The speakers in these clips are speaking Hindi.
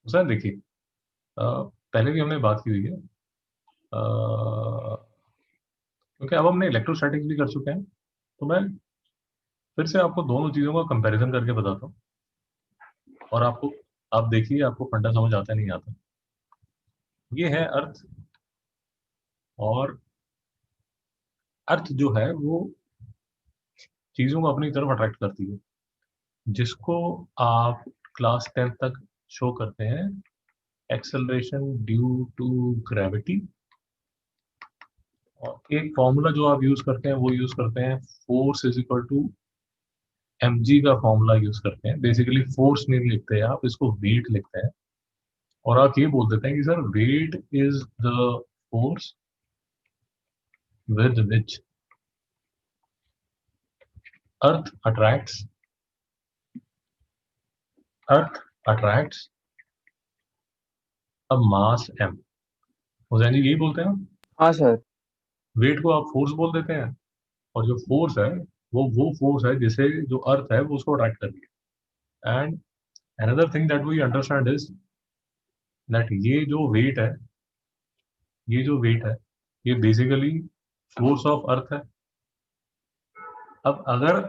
सर देखिए, पहले भी हमने बात की हुई है, क्योंकि अब हमने इलेक्ट्रोस्टैटिक्स भी कर चुके हैं, तो मैं फिर से आपको दोनों चीज़ों का कंपैरिजन करके बताता हूँ। और आप देखिए, आपको फंडा समझ आता है नहीं आता। ये है अर्थ। और अर्थ जो है वो चीज़ों को अपनी तरफ अट्रैक्ट करती है, जिसको आप क्लास 10 तक शो करते हैं एक्सेलरेशन ड्यू टू ग्रेविटी। और एक फॉर्मूला जो आप यूज करते हैं वो यूज करते हैं force is equal to mg का फॉर्मूला यूज करते हैं। बेसिकली फोर्स नहीं लिखते हैं आप, इसको वेट लिखते हैं। और आप ये बोल देते हैं कि sir weight is the force with which earth attracts earth attracts a mass m। Hussain ji यही बोलते हैं। हाँ सर। वेट को आप फोर्स बोल देते हैं, और जो फोर्स है वो फोर्स है जिसे जो अर्थ है वो उसको अट्रैक्ट कर रही है। And another thing that we understand is that ये जो वेट है ये बेसिकली फोर्स ऑफ अर्थ है। अब अगर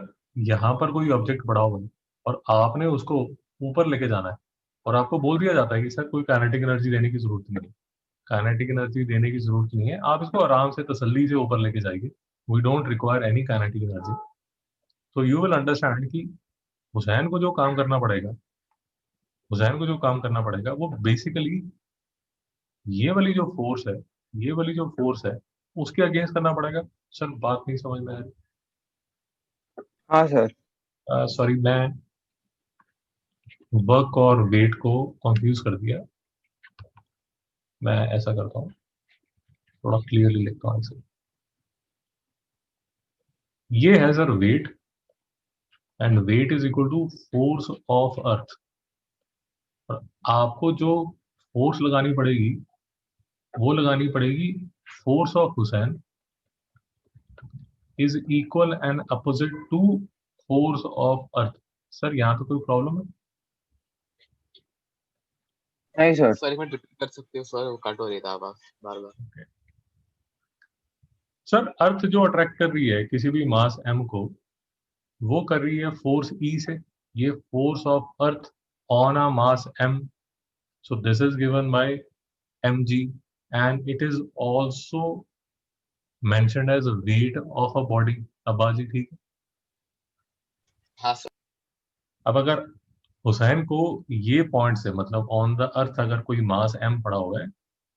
यहाँ पर कोई ऑब्जेक्ट पड़ा हुआ है और आपने उसको ऊपर लेके जाना है, और आपको बोल दिया जाता है कि सर कोई काइनेटिक एनर्जी देने की जरूरत नहीं है, काइनेटिक एनर्जी देने की जरूरत नहीं है, आप इसको आराम से तसल्ली से ऊपर लेके जाइए, we don't require any kinetic energy. तो यू विल अंडरस्टैंड कि हुसैन को जो काम करना पड़ेगा हुसैन को जो काम करना पड़ेगा वो बेसिकली ये वाली जो फोर्स है ये वाली जो फोर्स है उसके अगेंस्ट करना पड़ेगा। सर बात नहीं समझ में आ हाँ सर। रही, सॉरी, मैं वर्क और वेट को कंफ्यूज कर दिया। मैं ऐसा करता हूँ, थोड़ा क्लियरली लिखता हूँ इसे। ये है sir weight, and weight is equal to force of earth. आपको जो फोर्स लगानी पड़ेगी वो लगानी पड़ेगी force of Hussain is equal and opposite to force of earth. Sir यहाँ तो कोई प्रॉब्लम है? नहीं सर। सर एक मिनट रिपीट कर सकते हो सर, वो कट हो रही था आवाज बार बार। सर अर्थ जो अट्रैक्ट कर रही है किसी भी मास m को, वो कर रही है फोर्स E से। ये force of earth on a mass m, so this is given by mg, and it is also mentioned as weight of a body। अब बाजी ठीक है। हाँ सर। अब अगर हुसैन को ये पॉइंट से, मतलब ऑन द अर्थ, अगर कोई मास m पड़ा हुआ है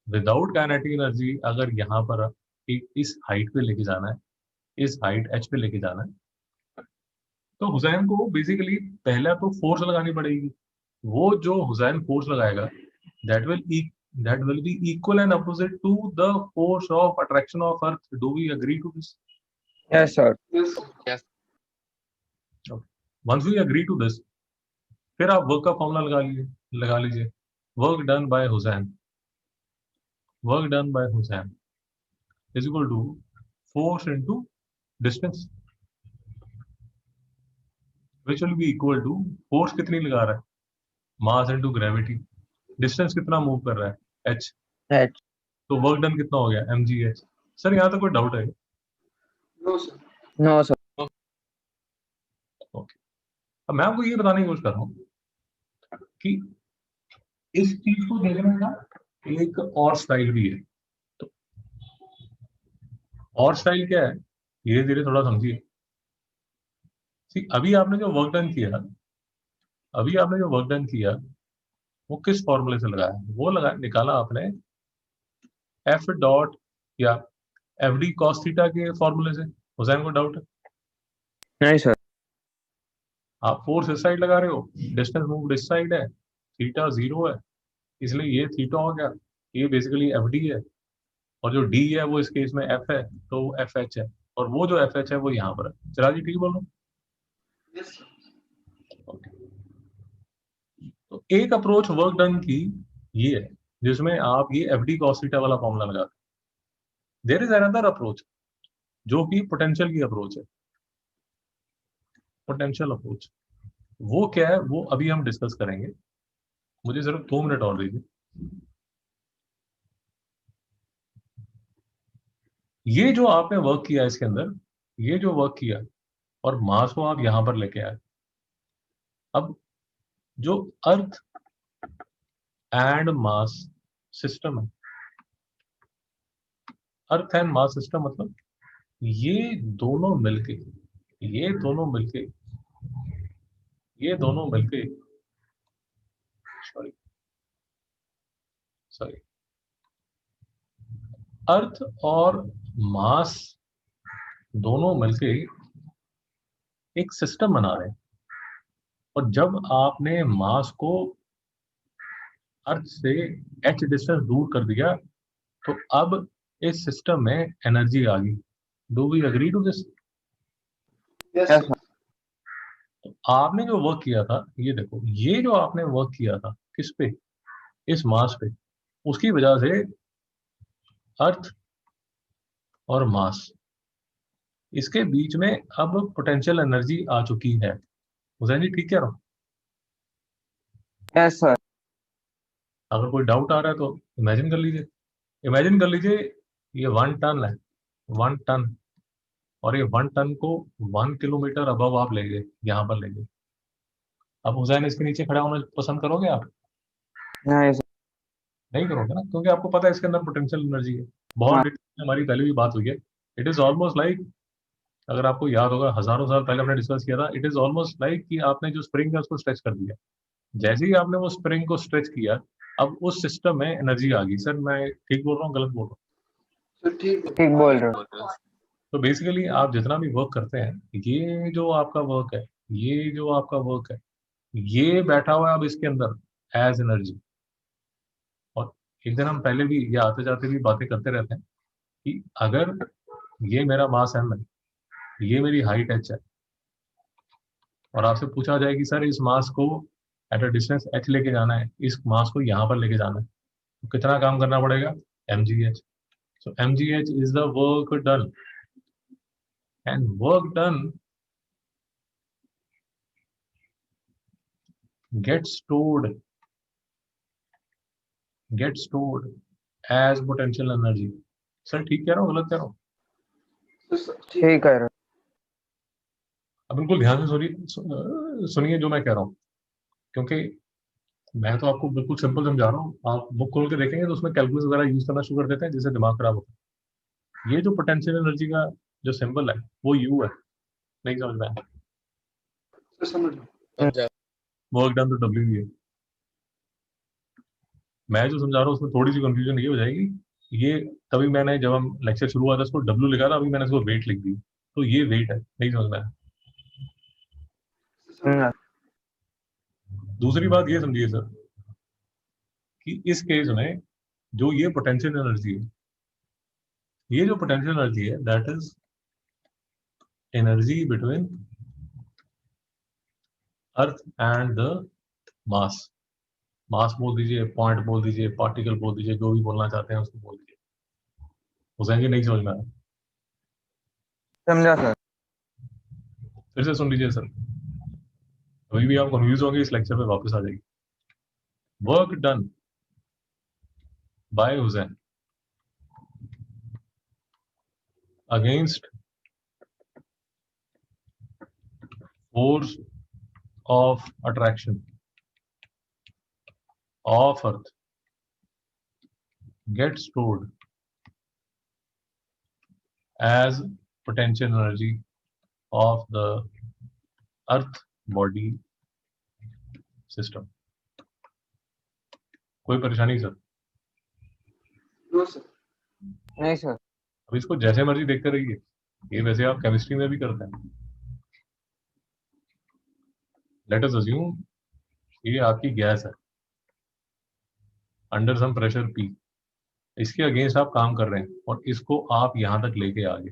विदाउट काइनेटिक एनर्जी, अगर यहाँ पर इस हाइट पे लेके जाना है, इस हाइट h पे लेके जाना है, तो हुसैन को बेसिकली पहला तो फोर्स लगानी पड़ेगी। वो जो हुसैन फोर्स लगाएगा that will that will be equal and opposite to the force of attraction of earth. Do we agree to this? Yes sir. Yes. Once we agree to this, फिर आप वर्क का फॉर्मूला लगा लीजिए। Work done by Hussain work done by Hussain is equal to force into distance, which will be equal to force कितनी लगा रहा है, मास इनटू ग्रेविटी। डिस्टेंस कितना मूव कर रहा है, h। एच। तो वर्क डन कितना हो गया, mgh। सर यहाँ तो कोई डाउट है? No sir. ओके। अब मैं आपको ये बताने की कोशिश कर रहा हूँ कि इस चीज को देखने का एक और स्टाइल भी है। तो और स्टाइल क्या है, धीरे धीरे थोड़ा समझिए। अभी आपने जो वर्क डन किया अभी आपने जो वर्क डन किया वो किस फॉर्मूले से लगाया, वो निकाला आपने एफ डॉट या एफ डी कॉस थीटा के फॉर्मूले से। हुसैन को डाउट है? नहीं सर। आप फोर्स इस साइड लगा रहे हो, डिस्टेंस मूव इस साइड है, थीटा जीरो है, इसलिए ये थीटा हो गया। ये बेसिकली एफ डी है, और जो डी है वो इस केस में एफ है, तो वो एफ एच है, और वो जो एफ एच है वो यहाँ पर है। चला जी ठीक बोल रहा हूँ? Okay। तो एक अप्रोच वर्क डन की ये है, जिसमें आप ये एफ डी कॉस थीटा वाला फॉर्मूला लगा। देयर इज अनदर अप्रोच जो कि पोटेंशियल की अप्रोच है। पोटेंशियल अप्रोच वो क्या है वो अभी हम डिस्कस करेंगे। मुझे सिर्फ 2 मिनट और दीजिए। ये जो आपने वर्क किया इसके अंदर, ये जो वर्क किया और मास को आप यहां पर लेके आए। अब जो अर्थ एंड मास सिस्टम है, अर्थ एंड मास सिस्टम मतलब ये दोनों मिलके, ये दोनों मिलके, ये दोनों मिलके, सॉरी सॉरी, अर्थ और मास दोनों मिलके एक सिस्टम बना रहे हैं। और जब आपने मास को अर्थ से h डिस्टेंस दूर कर दिया तो अब इस सिस्टम में एनर्जी आ गई। Do we agree to this? Yes, sir. तो आपने जो वर्क किया था, ये देखो, ये जो आपने वर्क किया था किस पे, इस मास पे, उसकी वजह से अर्थ और मास, इसके बीच में अब पोटेंशियल एनर्जी आ चुकी है। हुसैन जी ठीक कह रहा हूं? Yes, sir. अगर कोई डाउट आ रहा है तो इमेजिन कर लीजिए, इमेजिन कर लीजिए ये 1 टन है, 1 टन, और ये 1 टन को 1 किलोमीटर अबव आप ले गए, यहाँ पर ले गए। अब हुसैन इसके नीचे खड़ा होना पसंद करोगे आप? नहीं सर। नहीं करोगे ना, क्योंकि आपको पता है इसके अंदर पोटेंशियल एनर्जी है। बहुत हाँ। डिटेल में हमारी पहले भी बात हुई है। इट इज ऑलमोस्ट लाइक, अगर आपको याद होगा हजारों साल पहले हमने डिस्कस किया था, इट इज ऑलमोस्ट लाइक कि आपने जो स्प्रिंग है उसको स्ट्रेच कर दिया। जैसे ही आपने वो स्प्रिंग को स्ट्रेच किया, अब उस सिस्टम में एनर्जी आ गई। सर मैं ठीक बोल रहा हूँ, गलत बोल रहा हूँ? ठीक बोल रहे हो। तो बेसिकली आप जितना भी वर्क करते हैं, ये जो आपका वर्क है, ये जो आपका वर्क है, ये बैठा हुआ है अब इसके अंदर एज एनर्जी। और एक दिन हम पहले भी ये आते जाते भी बातें करते रहते हैं कि अगर ये मेरा मास एम है, ये मेरी हाइट एच है, और आपसे पूछा जाए कि सर इस मास को एट अ डिस्टेंस एच लेके जाना है, इस मास को यहाँ पर लेके जाना है, तो कितना काम करना पड़ेगा? mgh. So mgh is the work done, and work done gets stored as potential energy. Sir ठीक कह रहा हूँ, गलत कह रहा हूँ? ठीक है। अब बिल्कुल ध्यान से सुनिए जो मैं कह रहा हूँ, क्योंकि मैं तो आपको बिल्कुल सिंपल समझा रहा हूँ। आप बुक खोल के देखेंगे तो उसमें कैलकुलस वगैरह यूज करना शुरू कर देते हैं, जिससे दिमाग खराब होता है। ये जो पोटेंशियल एनर्जी का जो सिंबल है वो यू है। नहीं समझ में आया? समझा। वर्क डन तो डब्ल्यू ही है। मैं जो समझा रहा हूँ उसमें थोड़ी सी कंफ्यूजन ये हो जाएगी, ये तभी मैंने जब हम लेक्चर शुरू हुआ था उसको डब्ल्यू लिखा था, अभी मैंने इसको वेट लिख दी, तो ये वेट है। नहीं समझ में आया? दूसरी बात ये समझिए सर कि इस केस में जो ये पोटेंशियल एनर्जी है, ये जो पोटेंशियल एनर्जी है, that is energy between earth and the mass. Mass बोल दीजिए, पॉइंट बोल दीजिए, पार्टिकल बोल दीजिए, जो भी बोलना चाहते हैं उसको बोल दीजिए। हुसैन जी नहीं समझ में आया? समझा सर। फिर से सुन लीजिए सर, अभी भी आप कंफ्यूज होंगे, इस लेक्चर पे वापस आ जाइए। Work done by Hussain against force of attraction of earth gets stored as potential energy of the earth body system. कोई परेशानी सर? नहीं सर। अब इसको जैसे मर्जी देखते रहिए, ये वैसे आप केमिस्ट्री में भी करते हैं। लेट अस अज्यूम ये आपकी गैस है अंडर सम प्रेशर P, इसके अगेंस्ट आप काम कर रहे हैं और इसको आप यहां तक लेके आ गए।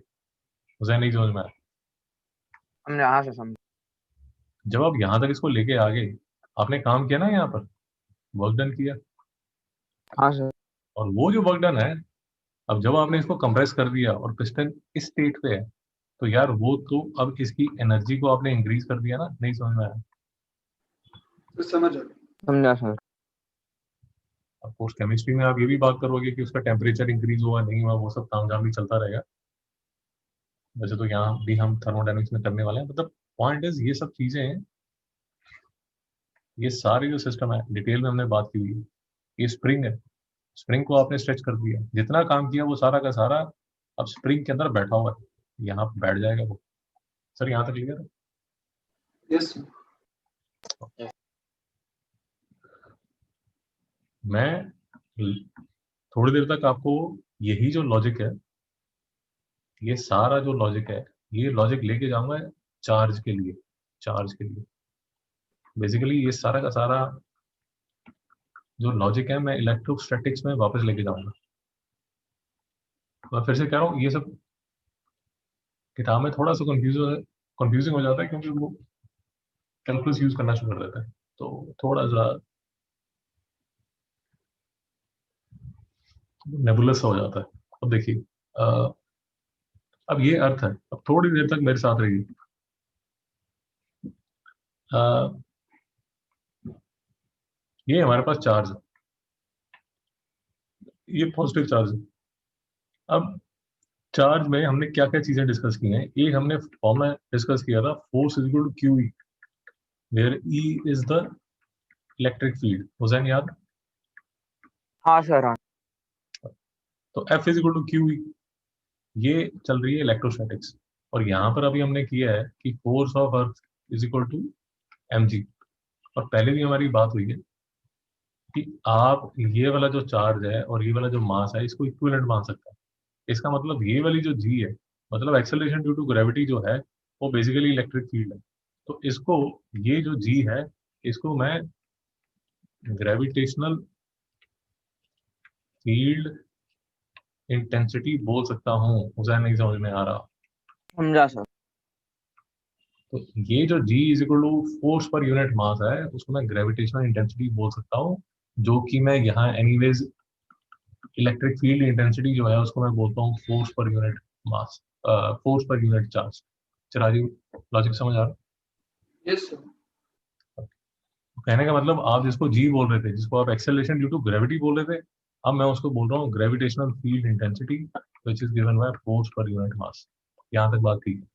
मुझे नहीं समझ में आया? हमने यहाँ से समझा। जब आप यहां तक इसको लेके आ गए, आपने काम किया ना, यहाँ पर वर्क डन किया, हाँ सर। और वो जो वर्क डन है, अब जब आपने इसको कंप्रेस कर दिया और पिस्टन इस स्टेट पे है, तो यार वो तो अब इसकी एनर्जी को आपने इंक्रीज कर दिया ना। नहीं समझ में आया? समझा सर। कोर्स केमिस्ट्री में आप ये भी बात करोगे कि उसका टेम्परेचर इंक्रीज हुआ नहीं हुआ, वो सब तामझाम भी चलता रहेगा। वैसे तो यहाँ भी हम थर्मोडायनेमिक्स में करने वाले हैं, मतलब पॉइंट इज ये सब चीजें हैं, ये सारे जो सिस्टम है डिटेल में हमने बात की हुई है। ये स्प्रिंग है, स्प्रिंग को आपने स्ट्रेच कर दिया, जितना काम किया वो सारा का सारा अब स्प्रिंग के अंदर बैठा हुआ है, यहाँ पे बैठ जाएगा वो। सर यहाँ तक क्लियर है? यस मैं थोड़ी देर तक आपको यही जो लॉजिक है, ये सारा जो लॉजिक है, ये लॉजिक लेके जाऊंगा चार्ज के लिए। चार्ज के लिए बेसिकली ये सारा का सारा जो लॉजिक है मैं इलेक्ट्रोस्टैटिक्स में वापस लेके जाऊंगा। मैं फिर से कह रहा हूँ, ये सब किताब में थोड़ा सा कंफ्यूजिंग हो जाता है, क्योंकि वो कैलकुलस यूज करना शुरू कर देता है, तो थोड़ा सा नेबुलस हो जाता है। अब देखिए, अब ये अर्थ है, अब थोड़ी देर तक मेरे साथ रहिए। ये हमारे पास चार्ज है, ये पॉजिटिव चार्ज है। अब चार्ज में हमने क्या क्या चीजें डिस्कस की हैं, एक हमने फॉर्मूला डिस्कस किया था, force is equal to Q E, where E is the electric field. Hussain याद? हाँ सर हाँ तो F is equal to Q E, ये चल रही है इलेक्ट्रोस्टैटिक्स। और यहाँ पर अभी हमने किया है कि force of earth is equal to M G. और पहले भी हमारी बात हुई है कि आप ये वाला जो चार्ज है और ये वाला जो मास है, इसको इक्विवेलेंट मान सकते हैं। इसका मतलब ये वाली जो जी है, मतलब एक्सेलरेशन ड्यू टू ग्रेविटी जो है, वो बेसिकली इलेक्ट्रिक फील्ड है। तो इसको, ये जो जी है, इसको मैं ग्रेविटेशनल फील्ड इंटेंसिटी बोल सकता हूँ। हुसैन नहीं समझ में आ रहा? समझा सर। तो ये जो g is equal to force per unit mass है, उसको मैं ग्रेविटेशनल इंटेंसिटी बोल सकता हूँ, जो कि मैं यहाँ एनीवेज इलेक्ट्रिक फील्ड इंटेंसिटी जो है उसको मैं बोलता हूँ force per unit mass, force per unit charge. चिराजी, लॉजिक समझ आ रहा? Yes sir. कहने का मतलब, आप जिसको जी बोल रहे थे, जिसको आप एक्सेलरेशन ड्यू टू ग्रेविटी बोल रहे थे, अब मैं उसको बोल रहा हूँ gravitational field intensity which is given by force per unit mass. यहाँ तक बात ठीक है?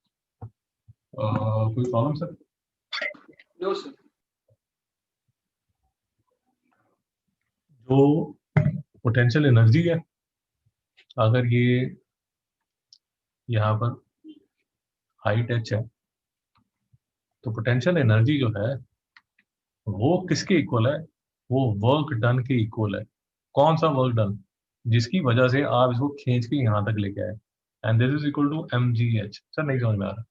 कोई प्रॉब्लम सर? No sir. जो पोटेंशियल एनर्जी है, अगर ये यहाँ पर हाइट एच है, तो पोटेंशियल एनर्जी जो है वो किसके इक्वल है? वो वर्क डन के इक्वल है। कौन सा वर्क डन? जिसकी वजह से आप इसको खींच के यहाँ तक लेके आए, and this is equal to M G H. Sir नहीं समझ में आ रहा?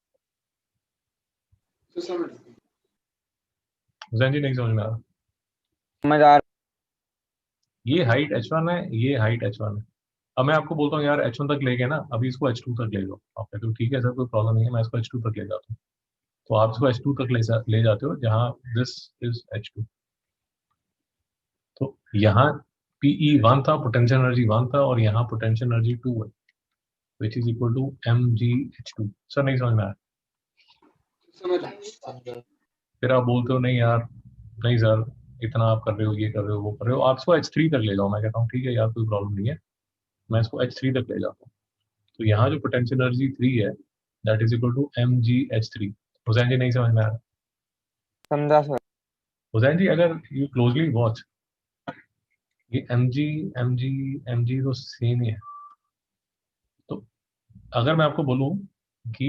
हुसैन जी नहीं समझ में आ रहा? समझ आ रहा। ये हाइट h1 है, ये हाइट h1 है। अब मैं आपको बोलता हूँ यार h1 तक ले गए ना, अभी इसको h2 तक ले लो। आप कहते हो ठीक है सर, कोई प्रॉब्लम नहीं है, मैं इसको h2 तक ले जाता हूँ। तो आप इसको h2 तक ले जाते हो, जहाँ दिस इज h2। तो यहाँ PE1 था, पोटेंशियल एनर्जी 1 था, और यहाँ पोटेंशियल एनर्जी 2 है, which is equal to mgh2। Sir नहीं समझ में आया? समझा। फिर आप बोलते हो नहीं यार, नहीं सर, इतना आप कर रहे हो, ये कर रहे हो, वो कर रहे हो, आप इसको h3 तक ले जाओ। मैं कहता हूँ ठीक है यार, कोई प्रॉब्लम नहीं है, मैं इसको h3 तक ले जाता हूँ। तो यहाँ जो पोटेंशियल एनर्जी 3 है, that is equal to mgh3। Hussain ji नहीं समझ में आ रहा? समझा सर। हुसैन जी अगर यू क्लोजली वॉच, ये mg तो सेम ही है। तो अगर मैं आपको बोलूं कि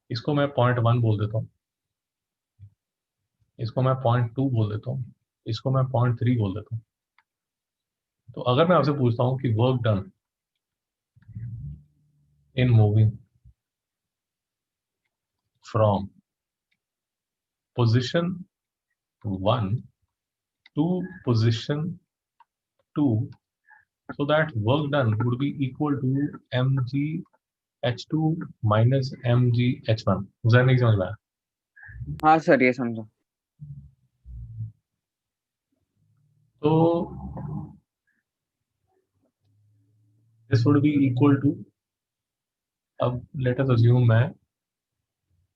इसको मैं 0.1 बोल देता हूँ, इसको मैं 0.2 बोल देता हूँ, इसको मैं 0.3 बोल देता हूँ, तो अगर मैं आपसे पूछता हूँ कि work done in moving from position 1 to position 2, so that work done would be equal to mgh2 minus mgh1। मुझे नहीं समझ में आया? हाँ सर ये समझा। तो this would be equal to, अब let us assume मैं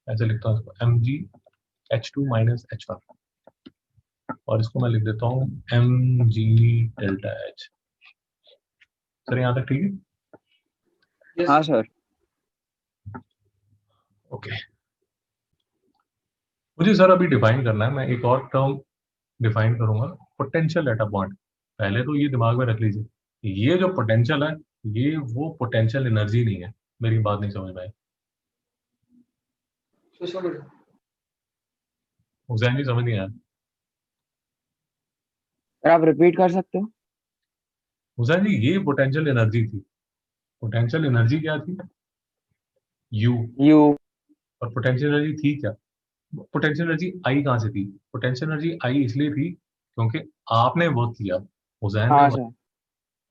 ऐसे लिखता हूँ इसको mgh2 minus h1। और इसको मैं लिख देता हूँ mg डेल्टा h। सर यहाँ तक ठीक है? हाँ सर। ओके, मुझे सर अभी डिफाइन करना है, मैं एक और टर्म डिफाइन करूंगा, पोटेंशियल एट अ पॉइंट। पहले तो ये दिमाग में रख लीजिए, ये जो पोटेंशियल है ये वो पोटेंशियल एनर्जी नहीं है। मेरी बात नहीं समझ में आई? हुसैन जी समझ नहीं आया? सर आप रिपीट कर सकते हो? हुसैन जी ये पोटेंशियल एनर्जी थी। पोटेंशियल एनर्जी क्या थी? यू। यू। और पोटेंशियल एनर्जी थी क्या? पोटेंशियल एनर्जी आई कहाँ से थी? पोटेंशियल एनर्जी आई इसलिए थी क्योंकि आपने वर्क किया, हुसैन ने हाँ work, सर।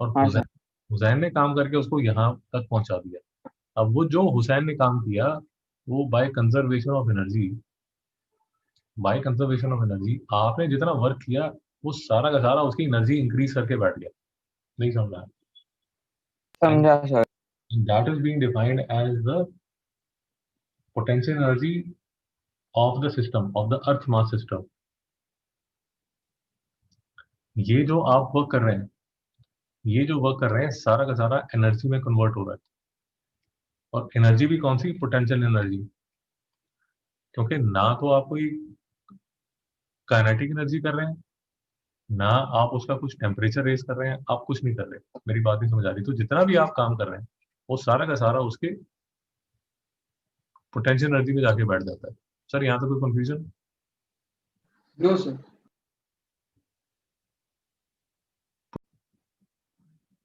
और हाँ हुसैन सर। हुसैन ने काम करके उसको यहाँ तक पहुंचा दिया। अब वो जो हुसैन ने काम किया वो बाय कंजर्वेशन ऑफ एनर्जी आपने जितना वर्क किया वो सारा का सारा उसकी एनर्जी इंक्रीज करके बैठ गया। नहीं समझा? एंड समझा sir. That is being defined as the potential energy of the system, of the earth mass system. ये जो आप वर्क कर रहे हैं, ये जो वर्क कर रहे हैं सारा का सारा एनर्जी में कन्वर्ट हो रहा है। और एनर्जी भी कौन सी? Potential energy. क्योंकि ना तो आप कोई काइनेटिक एनर्जी कर रहे हैं, ना आप उसका कुछ टेम्परेचर रेस कर रहे हैं, आप कुछ नहीं कर रहे। मेरी बात नहीं समझ आ रही? तो जितना भी आप काम कर रहे हैं वो सारा का सारा उसके पोटेंशियल एनर्जी में जाके बैठ जाता है। सर यहाँ तो कोई कंफ्यूजन? No sir.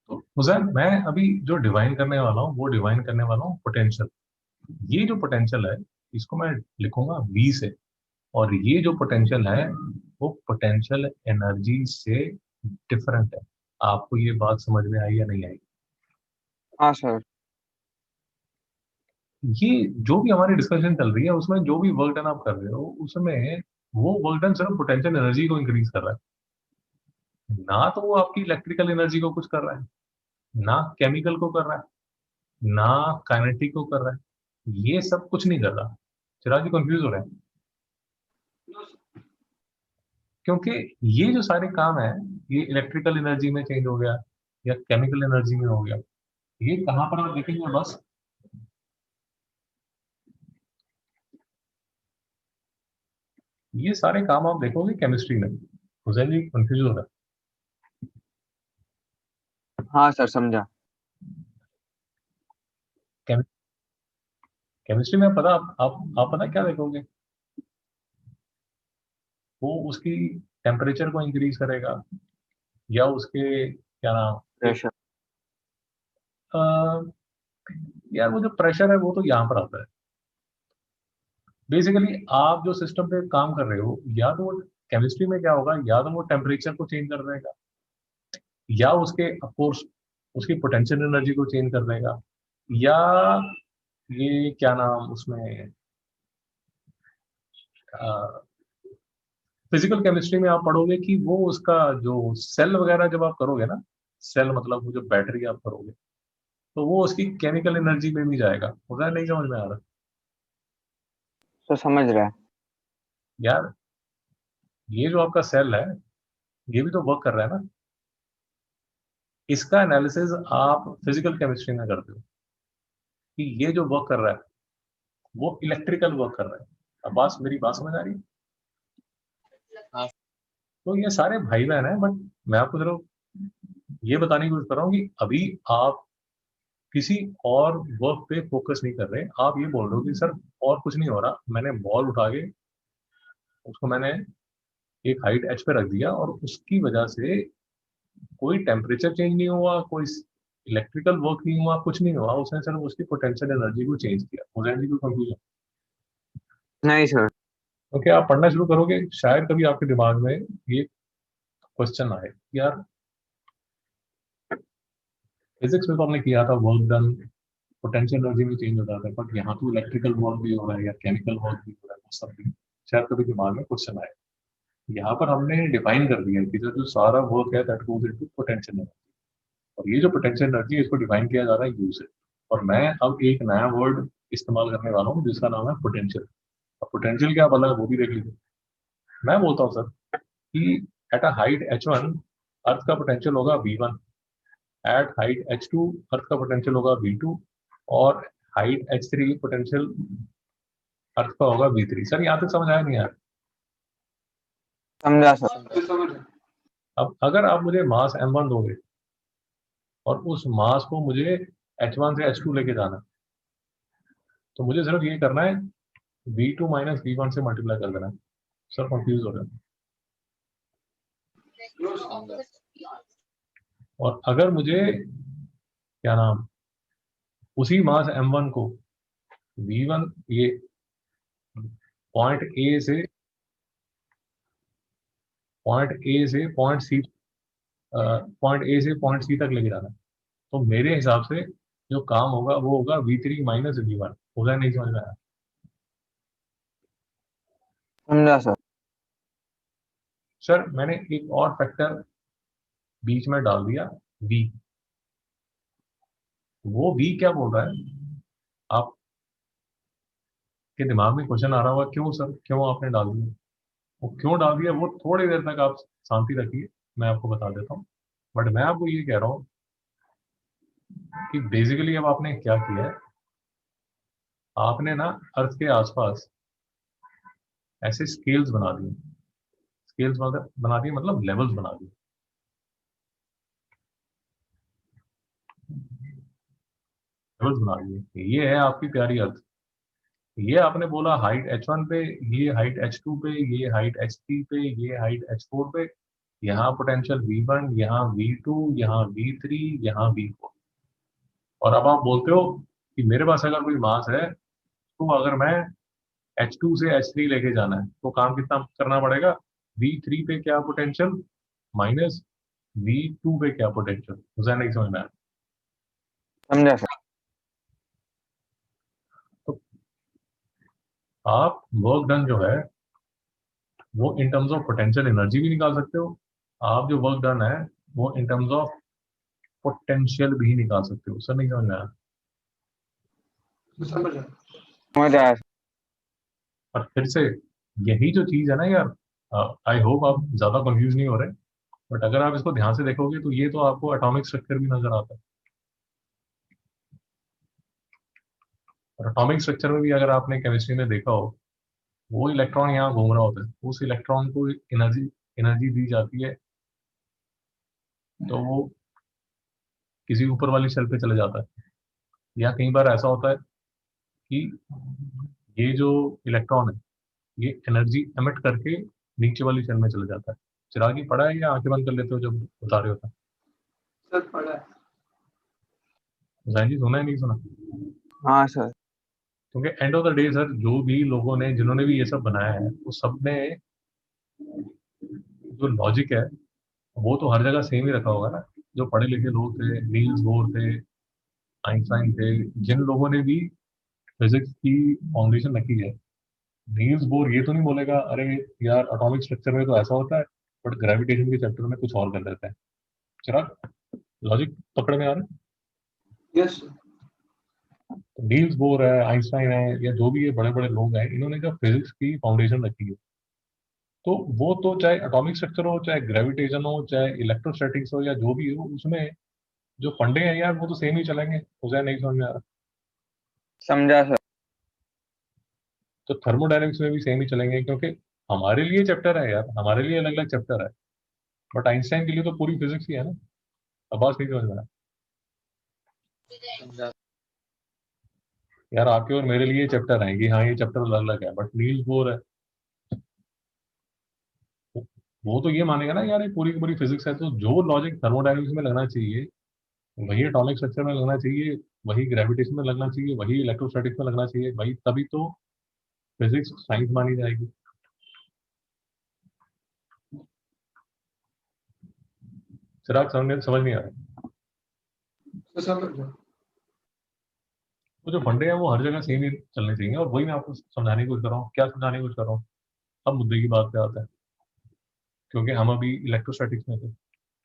तो हुसैन मैं अभी जो डिवाइन करने वाला हूँ वो डिवाइन करने वाला हूँ पोटेंशियल। ये जो पोटेंशियल है इसको मैं लिखूंगा V से, और ये जो पोटेंशियल है वो पोटेंशियल एनर्जी से डिफरेंट है। आपको ये बात समझ में आई या नहीं आई? हाँ सर। ये जो भी हमारी डिस्कशन चल रही है उसमें जो भी वर्क डन आप कर रहे हो उसमें वो वर्क डन सिर्फ पोटेंशियल एनर्जी को इंक्रीज कर रहा है, ना तो वो आपकी इलेक्ट्रिकल एनर्जी को कुछ कर रहा है, ना केमिकल को कर रहा है, ना काइनेटिक को कर रहा है। ये सब कुछ नहीं कर रहा। चिराग जी कंफ्यूज हो रहे हैं? क्योंकि ये जो सारे काम है ये इलेक्ट्रिकल एनर्जी में चेंज हो गया या केमिकल एनर्जी में हो गया। ये कहाँ पर आप देखेंगे? बस ये सारे काम आप देखोगे केमिस्ट्री में। हुसैन जी कंफ्यूज हो रहा हाँ सर समझा। है? केमिस्ट्री में पता आप पता क्या देखोगे? वो उसकी टेम्परेचर को इंक्रीज करेगा या उसके क्या नाम, एक प्रेशर। यार वो जो प्रेशर है वो तो यहाँ पर आता है। बेसिकली आप जो सिस्टम पे काम कर रहे हो या तो वो केमिस्ट्री में क्या होगा, या तो वो टेम्परेचर को चेंज कर देगा या उसके ऑफकोर्स उसकी पोटेंशियल एनर्जी को चेंज कर देगा, या ये क्या नाम उसमें फिजिकल केमिस्ट्री में आप पढ़ोगे कि वो उसका जो सेल वगैरह जब आप करोगे ना, सेल मतलब वो जो बैटरी आप करोगे तो वो उसकी केमिकल एनर्जी में भी जाएगा। होता है? नहीं समझ में आ रहा? तो समझ रहा है। यार ये जो आपका सेल है ये भी तो वर्क कर रहा है ना। इसका एनालिसिस आप फिजिकल केमिस्ट्री में करते हो कि ये जो वर्क कर रहा है वो इलेक्ट्रिकल वर्क कर रहा है। अब बात, मेरी बात समझ आ रही है? हाँ तो ये सारे भाई बहन है, बट मैं आपको सिर्फ ये बताने की कोशिश कर रहा हूँ कि अभी आप किसी और वर्क पे फोकस नहीं कर रहे। आप ये बोल रहे हो कि सर और कुछ नहीं हो रहा, मैंने बॉल उठा के उसको मैंने एक हाइट एच पे रख दिया और उसकी वजह से कोई टेम्परेचर चेंज नहीं हुआ, कोई इलेक्ट्रिकल वर्क नहीं हुआ, कुछ नहीं हुआ, उसने सिर्फ उसकी पोटेंशियल एनर्जी को चेंज किया। हो जाएगी कोई कंफ्यूजन? नहीं सर। तो क्या आप पढ़ना शुरू करोगे शायद कभी आपके दिमाग में ये क्वेश्चन आए कि यार फिजिक्स में तो हमने किया था वर्क डन पोटेंशियल एनर्जी में चेंज हो जाता है, बट यहाँ तो इलेक्ट्रिकल वर्क भी हो रहा है या केमिकल वर्क भी हो रहा है, वो सब भी शायद कभी दिमाग में क्वेश्चन आए। यहाँ पर हमने डिफाइन कर दिया है कि जो सारा वर्क है that goes into potential energy, और ये जो पोटेंशियल एनर्जी है इसको डिफाइन किया जा रहा है यू से। और मैं अब एक नया वर्ड इस्तेमाल करने वाला हूँ जिसका नाम है पोटेंशियल। अब पोटेंशियल क्या भला है वो भी देख लीजिए। मैं बोलता हूँ सर कि एट अ हाइट h1 अर्थ का पोटेंशियल होगा v1, एट हाइट h2 अर्थ का पोटेंशियल होगा v2, और हाइट h3 पोटेंशियल अर्थ का होगा v3। सर यहाँ तक समझ आया नहीं यार? समझा सर। समझा। अब अगर आप मुझे मास m1 दोगे और उस मास को मुझे h1 से h2 लेके जाना है, तो मुझे सिर्फ ये करना है v2 माइनस v1 से मल्टीप्लाई कर देना है। सर कंफ्यूज हो रहा है। और अगर मुझे क्या नाम उसी मास m1 को v1 ये पॉइंट ए से पॉइंट सी तक लेके जाना है, तो मेरे हिसाब से जो काम होगा वो होगा v3 माइनस v1। होगा नहीं समझ में आया? समझा सर। सर मैंने एक और फैक्टर बीच में डाल दिया v। वो v क्या बोल रहा है? आपके दिमाग में क्वेश्चन आ रहा होगा, क्यों सर, क्यों आपने डाल दिया? वो क्यों डाल दिया वो थोड़ी देर तक आप शांति रखिए, मैं आपको बता देता हूँ। बट मैं आपको ये कह रहा हूँ कि बेसिकली अब आपने क्या किया है, आपने ना अर्थ के आसपास ऐसे स्केल्स बना दिए। स्केल्स बना दिए मतलब लेवल्स बना दिए। लेवल्स बना दिए। ये है आपकी प्यारी अर्थ। ये आपने बोला हाइट h1 पे, ये हाइट h2 पे, ये हाइट h3 पे, ये हाइट h4 पे, यहाँ पोटेंशियल v1, यहाँ v2, यहाँ v3, यहाँ v4। और अब आप बोलते हो कि मेरे पास अगर कोई मास है तो अगर मैं h2 से h3 लेके जाना है तो काम कितना करना पड़ेगा? v3 पे क्या पोटेंशियल माइनस v2 पे क्या पोटेंशियल। मुझे नहीं समझ में आया। समझा सर। तो आप वर्क डन जो है वो in terms of potential energy भी निकाल सकते हो। आप जो वर्क डन है वो इन टर्म्स ऑफ पोटेंशियल भी निकाल सकते हो। सर नहीं समझ में आया? समझ आया सर। और फिर से यही जो चीज है ना यार, आई होप आप ज्यादा कंफ्यूज नहीं हो रहे। बट अगर आप इसको ध्यान से देखोगे तो ये तो आपको एटॉमिक स्ट्रक्चर भी नजर आता है। और एटॉमिक स्ट्रक्चर में भी अगर आपने केमिस्ट्री में देखा हो, वो इलेक्ट्रॉन यहाँ घूम रहा होता है, उस इलेक्ट्रॉन को एनर्जी एनर्जी दी जाती है, तो वो किसी ऊपर वाली शेल पे चले जाता है। या कई बार ऐसा होता है कि ये जो इलेक्ट्रॉन है ये एनर्जी एमिट करके नीचे वाली शेल में चले जाता है। चिराग ही पढ़ा है या आंखें बंद कर लेते हो जब बता रहे होता है? सर पढ़ा है। जान जी सुना है नहीं सुना? हाँ सर। क्योंकि end of the day sir जो भी लोगों ने जिन्होंने भी ये सब बनाया है वो सब ने जो लॉजिक है वो तो हर जगह सेम ही रखा होगा ना। जो पढ़े लिखे लोग थे, नील्स बोर थे, आइंस्टाइन थे, जिन लोगों ने भी फिजिक्स की फाउंडेशन रखी है, नील्स बोर ये तो नहीं बोलेगा अरे यार एटॉमिक स्ट्रक्चर में तो ऐसा होता है बट ग्रेविटेशन के चैप्टर में कुछ और कर देता है। चिराग लॉजिक पकड़ में आ रहा है? यस तो नील्स बोर है, आइंस्टाइन है, या जो भी ये बड़े बड़े लोग हैं, इन्होंने जब फिजिक्स की फाउंडेशन रखी है तो वो तो चाहे एटॉमिक स्ट्रक्चर हो, चाहे ग्रेविटेशन हो, चाहे इलेक्ट्रोस्टैटिक्स हो, या जो भी हो, उसमें जो फंडे हैं यार वो तो सेम ही चलेंगे। मुझे नहीं समझ में आ रहा। समझा सर। तो थर्मोडायनेमिक्स में भी सेम ही चलेंगे, क्योंकि हमारे लिए चैप्टर है यार, हमारे लिए अलग अलग चैप्टर है, बट आइंस्टाइन के लिए तो पूरी फिजिक्स ही है ना। अब बात नहीं समझ में आया समझा। यार? आपके और मेरे लिए चैप्टर है कि हाँ ये चैप्टर अलग अलग है, बट नील्स बोर है वो तो ये मानेगा ना यार ये पूरी की पूरी फिजिक्स है। तो जो लॉजिक थर्मोडायनेमिक्स में लगना चाहिए वही एटॉमिक स्ट्रक्चर में लगना चाहिए, वही ग्रेविटेशन में लगना चाहिए, वही इलेक्ट्रोस्टैटिक्स में लगना चाहिए, वही तभी तो फिजिक्स साइंस मानी जाएगी। चिराग समझ नहीं आ रहा? समझा। वो जो फंडे हैं वो हर जगह सेम ही चलने चाहिए, और वही मैं आपको समझाने की कोशिश कर रहा हूँ। क्या समझाने की कोशिश कर रहा हूँ? अब मुद्दे की बात पे आता है, क्योंकि हम अभी इलेक्ट्रोस्टैटिक्स में थे।